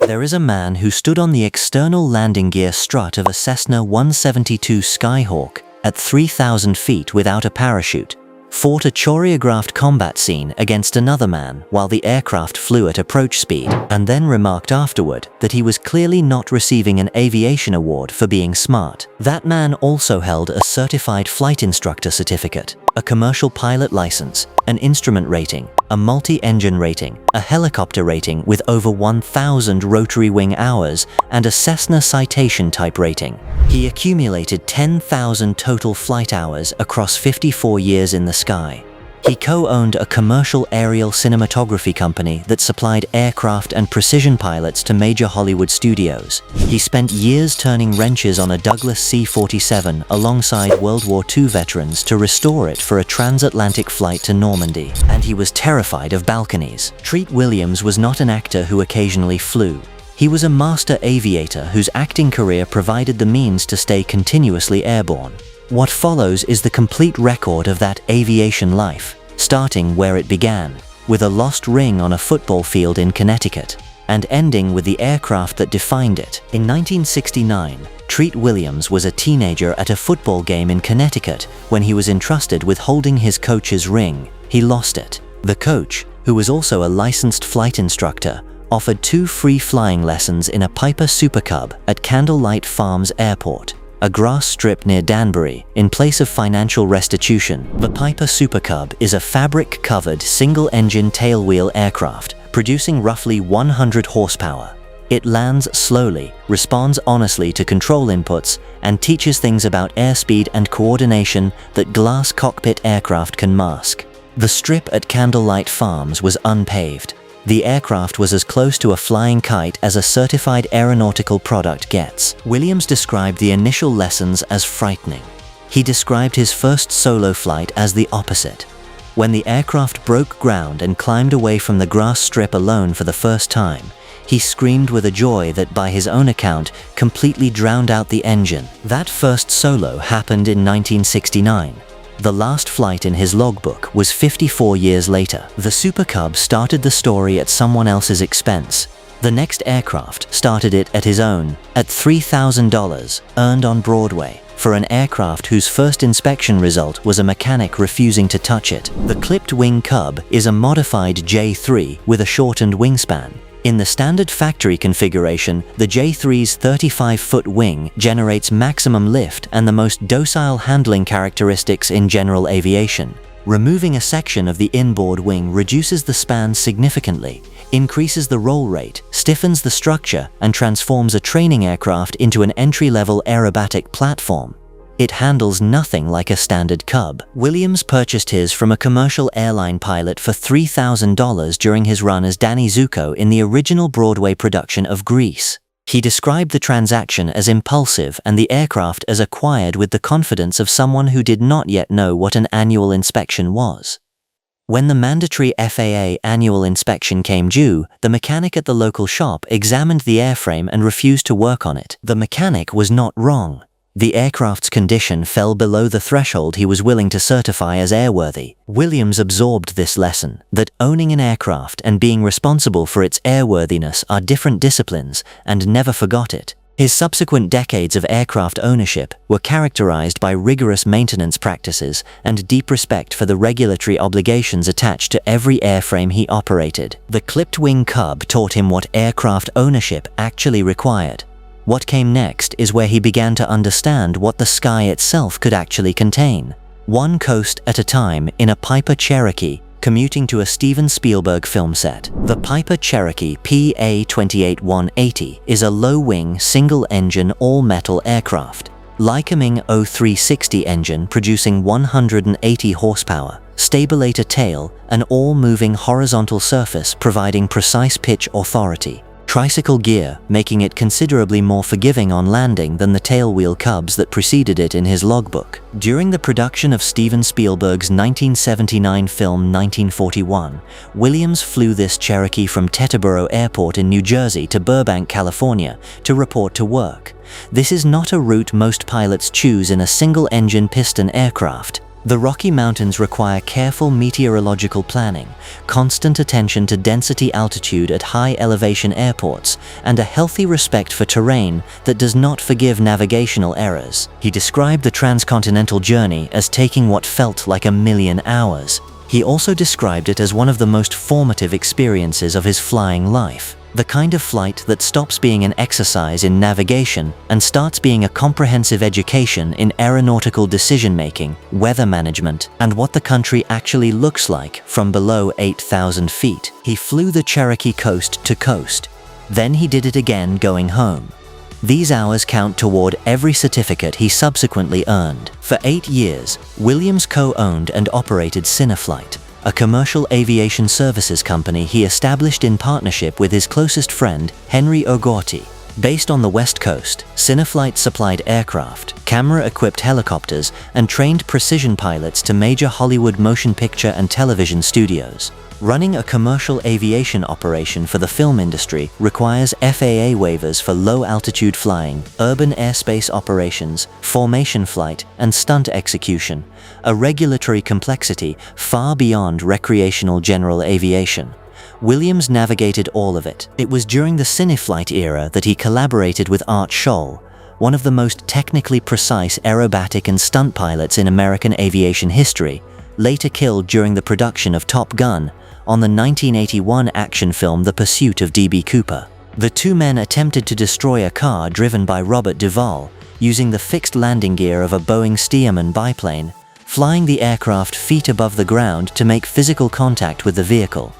There is a man who stood on the external landing gear strut of a Cessna 172 Skyhawk at 3,000 feet without a parachute, fought a choreographed combat scene against another man while the aircraft flew at approach speed, and then remarked afterward that he was clearly not receiving an aviation award for being smart. That man also held a certified flight instructor certificate, a commercial pilot license, an instrument rating, a multi-engine rating, a helicopter rating with over 1,000 rotary wing hours, and a Cessna citation type rating. He accumulated 10,000 total flight hours across 54 years in the sky. He co-owned a commercial aerial cinematography company that supplied aircraft and precision pilots to major Hollywood studios. He spent years turning wrenches on a Douglas C-47 alongside World War II veterans to restore it for a transatlantic flight to Normandy. And he was terrified of balconies. Treat Williams was not an actor who occasionally flew. He was a master aviator whose acting career provided the means to stay continuously airborne. What follows is the complete record of that aviation life, starting where it began, with a lost ring on a football field in Connecticut, and ending with the aircraft that defined it. In 1969, Treat Williams was a teenager at a football game in Connecticut when he was entrusted with holding his coach's ring. He lost it. The coach, who was also a licensed flight instructor, offered 2 free flying lessons in a Piper Super Cub at Candlelight Farms Airport, a grass strip near Danbury, in place of financial restitution. The Piper Super Cub is a fabric-covered single-engine tailwheel aircraft, producing roughly 100 horsepower. It lands slowly, responds honestly to control inputs, and teaches things about airspeed and coordination that glass cockpit aircraft can mask. The strip at Candlelight Farms was unpaved. The aircraft was as close to a flying kite as a certified aeronautical product gets. Williams described the initial lessons as frightening. He described his first solo flight as the opposite. When the aircraft broke ground and climbed away from the grass strip alone for the first time, he screamed with a joy that, by his own account, completely drowned out the engine. That first solo happened in 1969. The last flight in his logbook was 54 years later. The Super Cub started the story at someone else's expense. The next aircraft started it at his own, at $3,000, earned on Broadway, for an aircraft whose first inspection result was a mechanic refusing to touch it. The clipped-wing Cub is a modified J3 with a shortened wingspan. In the standard factory configuration, the J3's 35-foot wing generates maximum lift and the most docile handling characteristics in general aviation. Removing a section of the inboard wing reduces the span significantly, increases the roll rate, stiffens the structure, and transforms a training aircraft into an entry-level aerobatic platform. It handles nothing like a standard Cub. Williams purchased his from a commercial airline pilot for $3,000 during his run as Danny Zuko in the original Broadway production of Grease. He described the transaction as impulsive and the aircraft as acquired with the confidence of someone who did not yet know what an annual inspection was. When the mandatory FAA annual inspection came due, the mechanic at the local shop examined the airframe and refused to work on it. The mechanic was not wrong. The aircraft's condition fell below the threshold he was willing to certify as airworthy. Williams absorbed this lesson, that owning an aircraft and being responsible for its airworthiness are different disciplines, and never forgot it. His subsequent decades of aircraft ownership were characterized by rigorous maintenance practices and deep respect for the regulatory obligations attached to every airframe he operated. The clipped-wing Cub taught him what aircraft ownership actually required. What came next is where he began to understand what the sky itself could actually contain. One coast at a time in a Piper Cherokee, commuting to a Steven Spielberg film set. The Piper Cherokee PA-28180 is a low-wing, single-engine, all-metal aircraft. Lycoming 0360 engine producing 180 horsepower, stabilator tail, an all-moving horizontal surface providing precise pitch authority. Tricycle gear, making it considerably more forgiving on landing than the tailwheel Cubs that preceded it in his logbook. During the production of Steven Spielberg's 1979 film 1941, Williams flew this Cherokee from Teterboro Airport in New Jersey to Burbank, California, to report to work. This is not a route most pilots choose in a single-engine piston aircraft. The Rocky Mountains require careful meteorological planning, constant attention to density altitude at high elevation airports, and a healthy respect for terrain that does not forgive navigational errors. He described the transcontinental journey as taking what felt like 1,000,000 hours. He also described it as one of the most formative experiences of his flying life. The kind of flight that stops being an exercise in navigation and starts being a comprehensive education in aeronautical decision-making, weather management, and what the country actually looks like from below 8,000 feet. He flew the Cherokee coast to coast. Then he did it again going home. These hours count toward every certificate he subsequently earned. For 8 years, Williams co-owned and operated Cineflight, a commercial aviation services company he established in partnership with his closest friend, Henry O'Gorty. Based on the West Coast, Cineflight supplied aircraft, camera-equipped helicopters, and trained precision pilots to major Hollywood motion picture and television studios. Running a commercial aviation operation for the film industry requires FAA waivers for low-altitude flying, urban airspace operations, formation flight, and stunt execution, a regulatory complexity far beyond recreational general aviation. Williams navigated all of it. It was during the Cineflight era that he collaborated with Art Scholl, one of the most technically precise aerobatic and stunt pilots in American aviation history, later killed during the production of Top Gun, on the 1981 action film The Pursuit of D.B. Cooper. The two men attempted to destroy a car driven by Robert Duvall using the fixed landing gear of a Boeing Stearman biplane, flying the aircraft feet above the ground to make physical contact with the vehicle.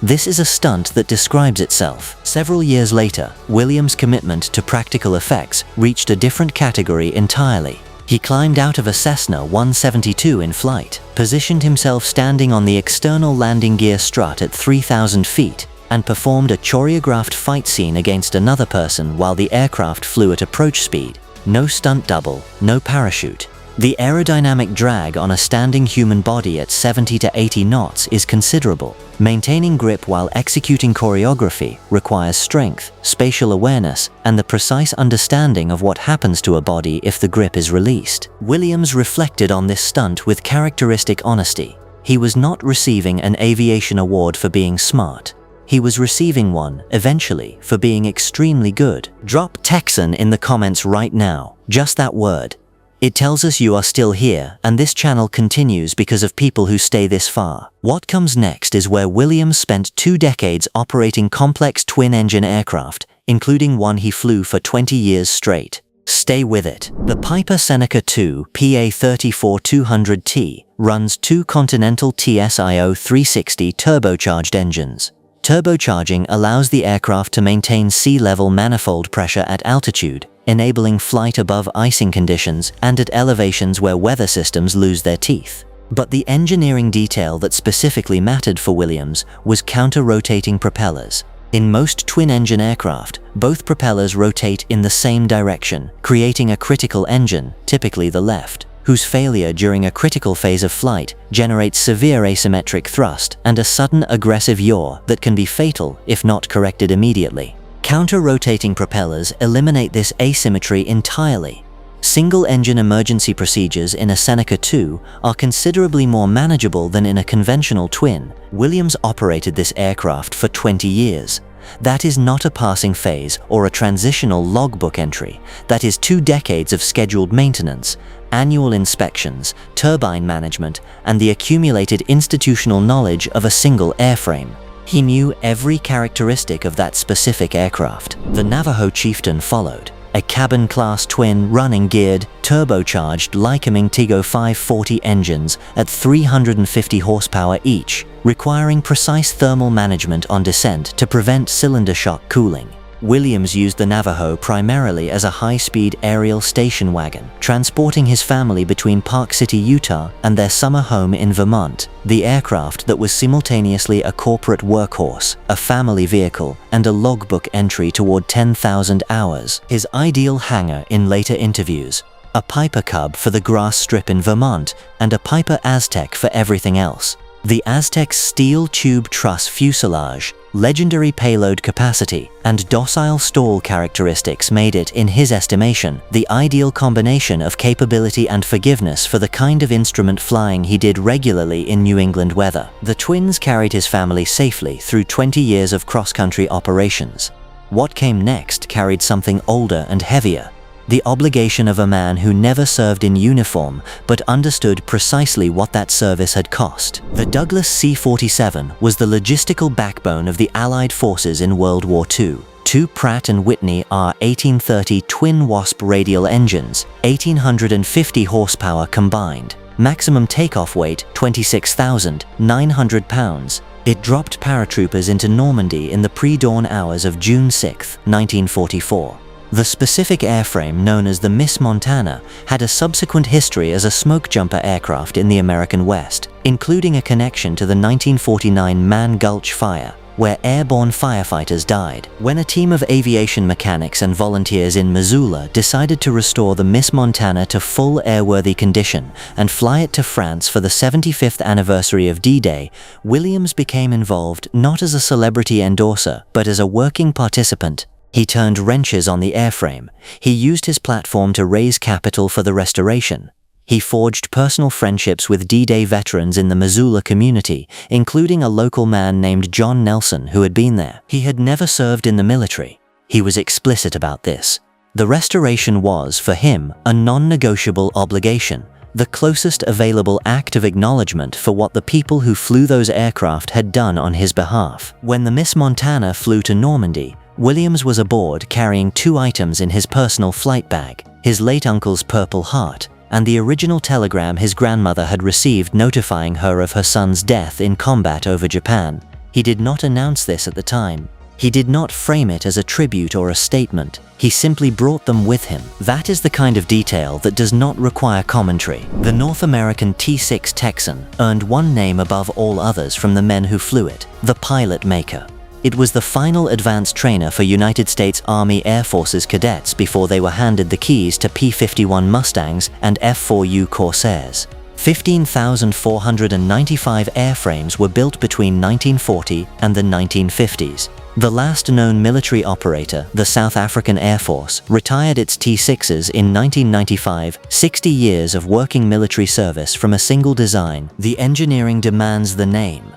This is a stunt that describes itself. Several years later, Williams' commitment to practical effects reached a different category entirely. He climbed out of a Cessna 172 in flight, positioned himself standing on the external landing gear strut at 3,000 feet, and performed a choreographed fight scene against another person while the aircraft flew at approach speed. No stunt double, no parachute. The aerodynamic drag on a standing human body at 70 to 80 knots is considerable. Maintaining grip while executing choreography requires strength, spatial awareness, and the precise understanding of what happens to a body if the grip is released. Williams reflected on this stunt with characteristic honesty. He was not receiving an aviation award for being smart. He was receiving one, eventually, for being extremely good. Drop Texan in the comments right now. Just that word. It tells us you are still here, and this channel continues because of people who stay this far. What comes next is where Williams spent 2 decades operating complex twin-engine aircraft, including one he flew for 20 years straight. Stay with it. The Piper Seneca II PA-34-200T runs 2 Continental TSIO 360 turbocharged engines. Turbocharging allows the aircraft to maintain sea-level manifold pressure at altitude, enabling flight above icing conditions and at elevations where weather systems lose their teeth. But the engineering detail that specifically mattered for Williams was counter-rotating propellers. In most twin-engine aircraft, both propellers rotate in the same direction, creating a critical engine, typically the left, whose failure during a critical phase of flight generates severe asymmetric thrust and a sudden aggressive yaw that can be fatal if not corrected immediately. Counter-rotating propellers eliminate this asymmetry entirely. Single-engine emergency procedures in a Seneca II are considerably more manageable than in a conventional twin. Williams operated this aircraft for 20 years. That is not a passing phase or a transitional logbook entry. That is 2 decades of scheduled maintenance, annual inspections, turbine management, and the accumulated institutional knowledge of a single airframe. He knew every characteristic of that specific aircraft. The Navajo Chieftain followed, a cabin-class twin running geared, turbocharged Lycoming Tigo 540 engines at 350 horsepower each, requiring precise thermal management on descent to prevent cylinder shock cooling. Williams used the Navajo primarily as a high-speed aerial station wagon, transporting his family between Park City, Utah, and their summer home in Vermont, the aircraft that was simultaneously a corporate workhorse, a family vehicle, and a logbook entry toward 10,000 hours. His ideal hangar in later interviews: a Piper Cub for the grass strip in Vermont, and a Piper Aztec for everything else. The Aztec's steel tube truss fuselage, legendary payload capacity, and docile stall characteristics made it, in his estimation, the ideal combination of capability and forgiveness for the kind of instrument flying he did regularly in New England weather. The twins carried his family safely through 20 years of cross-country operations. What came next carried something older and heavier: the obligation of a man who never served in uniform but understood precisely what that service had cost. The Douglas C-47 was the logistical backbone of the Allied forces in World War II. Two Pratt & Whitney R-1830 twin Wasp radial engines, 1,850 horsepower combined. Maximum takeoff weight 26,900 pounds. It dropped paratroopers into Normandy in the pre-dawn hours of June 6, 1944. The specific airframe, known as the Miss Montana, had a subsequent history as a smoke jumper aircraft in the American West, including a connection to the 1949 Man Gulch fire, where airborne firefighters died. When a team of aviation mechanics and volunteers in Missoula decided to restore the Miss Montana to full airworthy condition and fly it to France for the 75th anniversary of D-Day, Williams became involved not as a celebrity endorser, but as a working participant. He turned wrenches on the airframe. He used his platform to raise capital for the restoration. He forged personal friendships with D-Day veterans in the Missoula community, including a local man named John Nelson who had been there. He had never served in the military. He was explicit about this. The restoration was, for him, a non-negotiable obligation, the closest available act of acknowledgement for what the people who flew those aircraft had done on his behalf. When the Miss Montana flew to Normandy, Williams was aboard carrying two items in his personal flight bag: his late uncle's Purple Heart, and the original telegram his grandmother had received notifying her of her son's death in combat over Japan. He did not announce this at the time. He did not frame it as a tribute or a statement. He simply brought them with him. That is the kind of detail that does not require commentary. The North American T6 Texan earned one name above all others from the men who flew it: the pilot maker. It was the final advanced trainer for United States Army Air Forces cadets before they were handed the keys to P-51 Mustangs and F-4U Corsairs. 15,495 airframes were built between 1940 and the 1950s. The last known military operator, the South African Air Force, retired its T6s in 1995, 60 years of working military service from a single design. The engineering demands the name.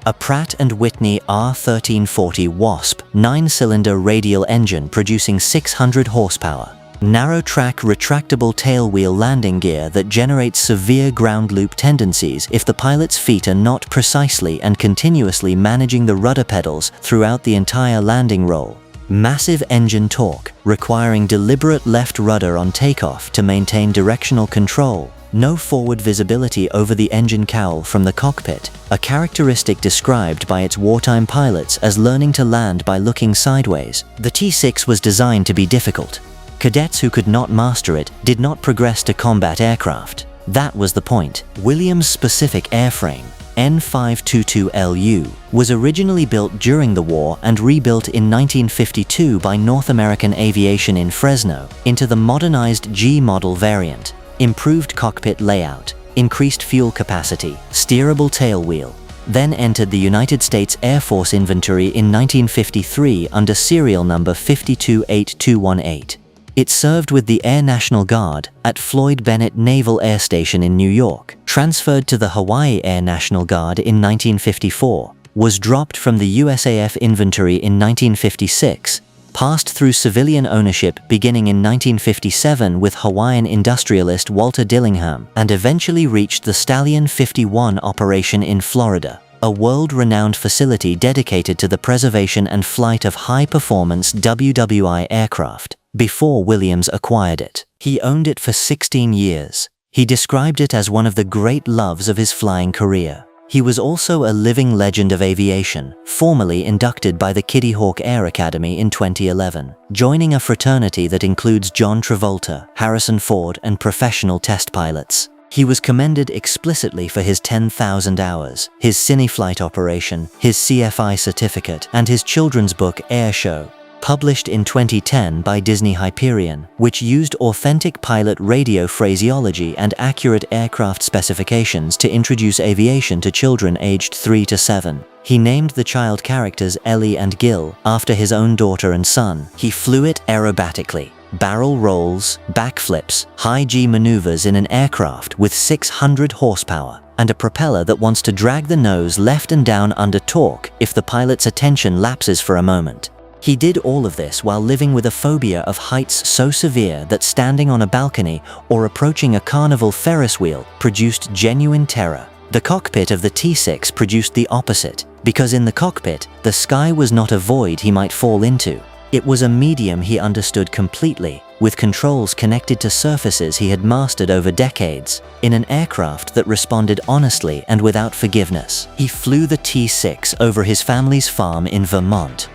A Pratt & Whitney R1340 Wasp 9-cylinder radial engine producing 600 horsepower. Narrow-track retractable tailwheel landing gear that generates severe ground loop tendencies if the pilot's feet are not precisely and continuously managing the rudder pedals throughout the entire landing roll. Massive engine torque, requiring deliberate left rudder on takeoff to maintain directional control. No forward visibility over the engine cowl from the cockpit, a characteristic described by its wartime pilots as learning to land by looking sideways. The T6 was designed to be difficult. Cadets who could not master it did not progress to combat aircraft. That was the point. Williams' specific airframe, N522LU, was originally built during the war and rebuilt in 1952 by North American Aviation in Fresno into the modernized G model variant. Improved cockpit layout, increased fuel capacity, steerable tailwheel. Then entered the United States Air Force inventory in 1953 under serial number 528218. It served with the Air National Guard at Floyd Bennett Naval Air Station in New York, transferred to the Hawaii Air National Guard in 1954, was dropped from the USAF inventory in 1956, passed through civilian ownership beginning in 1957 with Hawaiian industrialist Walter Dillingham, and eventually reached the Stallion 51 operation in Florida, a world-renowned facility dedicated to the preservation and flight of high-performance WWI aircraft, before Williams acquired it. He owned it for 16 years. He described it as one of the great loves of his flying career. He was also a living legend of aviation, formally inducted by the Kitty Hawk Air Academy in 2011, joining a fraternity that includes John Travolta, Harrison Ford, and professional test pilots. He was commended explicitly for his 10,000 hours, his cine flight operation, his CFI certificate, and his children's book Air Show. published in 2010 by Disney Hyperion, which used authentic pilot radio phraseology and accurate aircraft specifications to introduce aviation to children aged 3 to 7. He named the child characters Ellie and Gil after his own daughter and son. He flew it aerobatically. Barrel rolls, backflips, high-G maneuvers in an aircraft with 600 horsepower and a propeller that wants to drag the nose left and down under torque if the pilot's attention lapses for a moment. He did all of this while living with a phobia of heights so severe that standing on a balcony or approaching a carnival Ferris wheel produced genuine terror. The cockpit of the T6 produced the opposite, because in the cockpit, the sky was not a void he might fall into. It was a medium he understood completely, with controls connected to surfaces he had mastered over decades, in an aircraft that responded honestly and without forgiveness. He flew the T6 over his family's farm in Vermont.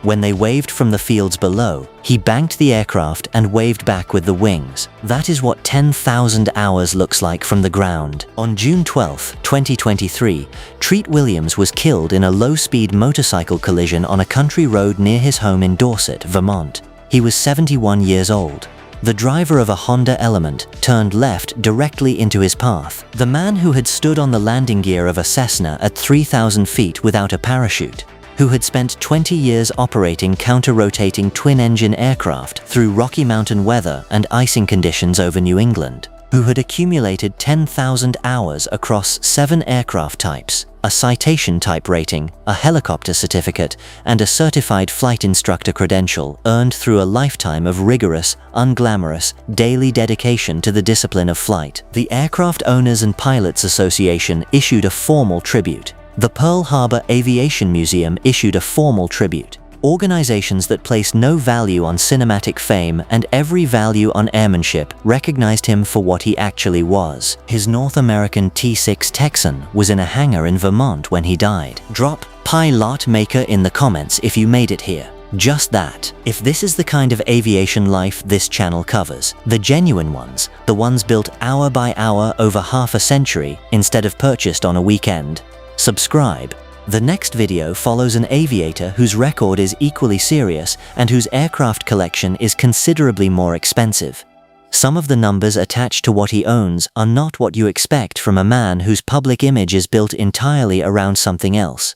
When they waved from the fields below, he banked the aircraft and waved back with the wings. That is what 10,000 hours looks like from the ground. On June 12, 2023, Treat Williams was killed in a low-speed motorcycle collision on a country road near his home in Dorset, Vermont. He was 71 years old. The driver of a Honda Element turned left directly into his path. The man who had stood on the landing gear of a Cessna at 3,000 feet without a parachute, who had spent 20 years operating counter-rotating twin-engine aircraft through Rocky Mountain weather and icing conditions over New England, who had accumulated 10,000 hours across 7 aircraft types, a citation type rating, a helicopter certificate, and a certified flight instructor credential earned through a lifetime of rigorous, unglamorous, daily dedication to the discipline of flight. The Aircraft Owners and Pilots Association issued a formal tribute. The Pearl Harbor Aviation Museum issued a formal tribute. Organizations that place no value on cinematic fame and every value on airmanship recognized him for what he actually was. His North American T6 Texan was in a hangar in Vermont when he died. Drop pilot maker in the comments if you made it here. Just that. If this is the kind of aviation life this channel covers, the genuine ones, the ones built hour by hour over half a century instead of purchased on a weekend, subscribe. The next video follows an aviator whose record is equally serious and whose aircraft collection is considerably more expensive. Some of the numbers attached to what he owns are not what you expect from a man whose public image is built entirely around something else.